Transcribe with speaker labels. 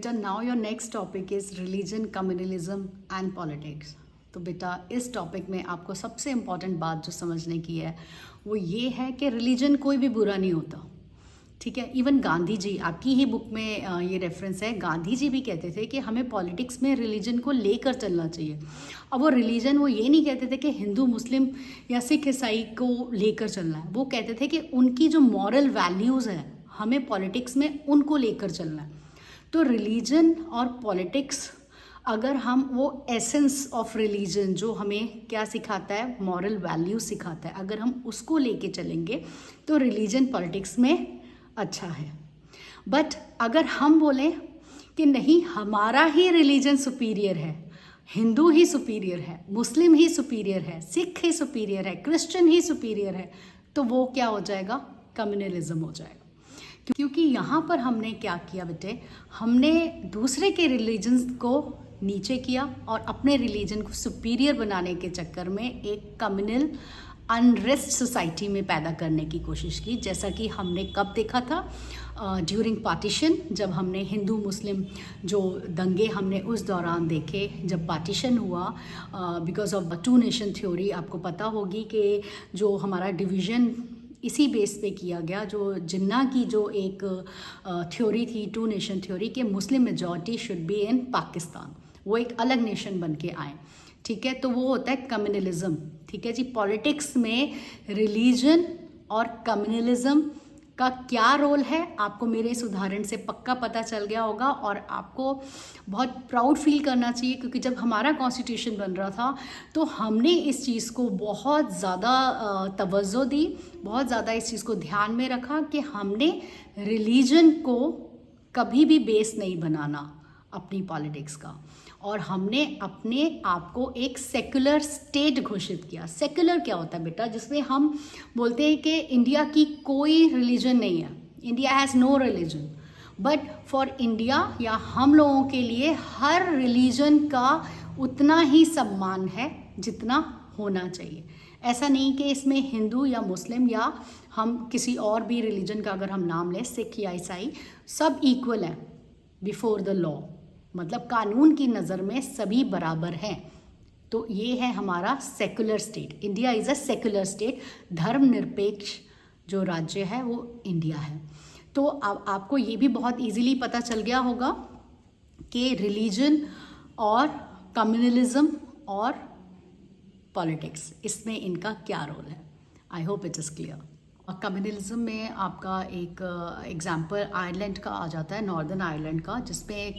Speaker 1: बेटा now your next topic is religion, communalism and politics. तो बेटा इस टॉपिक में आपको सबसे इम्पॉर्टेंट बात जो समझने की है वो ये है कि रिलीजन कोई भी बुरा नहीं होता, ठीक है। इवन गांधी जी, आपकी ही बुक में ये रेफरेंस है, गांधी जी भी कहते थे कि हमें पॉलिटिक्स में रिलीजन को लेकर चलना चाहिए। अब वो रिलीजन वो ये नहीं कहते थे कि हिंदू मुस्लिम या सिख ईसाई को लेकर चलना है, वो कहते थे कि उनकी जो मॉरल वैल्यूज़ है हमें पॉलिटिक्स में उनको लेकर चलना है। तो रिलीजन और पॉलिटिक्स, अगर हम वो एसेंस ऑफ रिलीजन जो हमें क्या सिखाता है, मॉरल वैल्यू सिखाता है, अगर हम उसको लेके चलेंगे तो रिलीजन पॉलिटिक्स में अच्छा है। बट अगर हम बोलें कि नहीं हमारा ही रिलीजन सुपीरियर है, हिंदू ही सुपीरियर है, मुस्लिम ही सुपीरियर है, सिख ही सुपीरियर है, क्रिश्चियन ही सुपीरियर है, तो वो क्या हो जाएगा, कम्युनलिज्म हो जाएगा। क्योंकि यहाँ पर हमने क्या किया बेटे, हमने दूसरे के रिलीजन्स को नीचे किया और अपने रिलीजन को सुपीरियर बनाने के चक्कर में एक कम्युनल अनरेस्ट सोसाइटी में पैदा करने की कोशिश की। जैसा कि हमने कब देखा था, ड्यूरिंग पार्टीशन, जब हमने हिंदू मुस्लिम जो दंगे हमने उस दौरान देखे, जब पार्टीशन हुआ because of two nation theory. आपको पता होगी कि जो हमारा डिवीज़न इसी बेस पे किया गया, जो जिन्ना की जो एक थ्योरी थी, टू नेशन थ्योरी, कि Muslim majority should be in Pakistan, वो एक अलग नेशन बन के आए, ठीक है। तो वो होता है कम्युनलिज्म, ठीक है जी। पॉलिटिक्स में रिलीजन और कम्युनलिज्म का क्या रोल है आपको मेरे इस उदाहरण से पक्का पता चल गया होगा, और आपको बहुत प्राउड फील करना चाहिए, क्योंकि जब हमारा कॉन्स्टिट्यूशन बन रहा था तो हमने इस चीज़ को बहुत ज़्यादा तवज्जो दी, बहुत ज़्यादा इस चीज़ को ध्यान में रखा कि हमने रिलीजन को कभी भी बेस नहीं बनाना अपनी पॉलिटिक्स का, और हमने अपने आप को एक सेकुलर स्टेट घोषित किया। सेकुलर क्या होता है बेटा, जिसमें हम बोलते हैं कि इंडिया की कोई रिलीजन नहीं है, India has no religion, but for India या हम लोगों के लिए हर रिलीजन का उतना ही सम्मान है जितना होना चाहिए। ऐसा नहीं कि इसमें हिंदू या मुस्लिम या हम किसी और भी रिलीजन का अगर हम नाम लें, सिख या ईसाई, सब इक्वल हैं बिफोर द लॉ, मतलब कानून की नज़र में सभी बराबर हैं। तो ये है हमारा secular state. India is a secular state, धर्मनिरपेक्ष जो राज्य है वो इंडिया है। तो अब आपको ये भी बहुत इजीली पता चल गया होगा कि रिलीजन और कम्युनलिज्म और पॉलिटिक्स, इसमें इनका क्या रोल है। I hope it is clear. Communalism में आपका एक एग्जाम्पल आयरलैंड का आ जाता है, नॉर्दर्न आयरलैंड का, जिसमें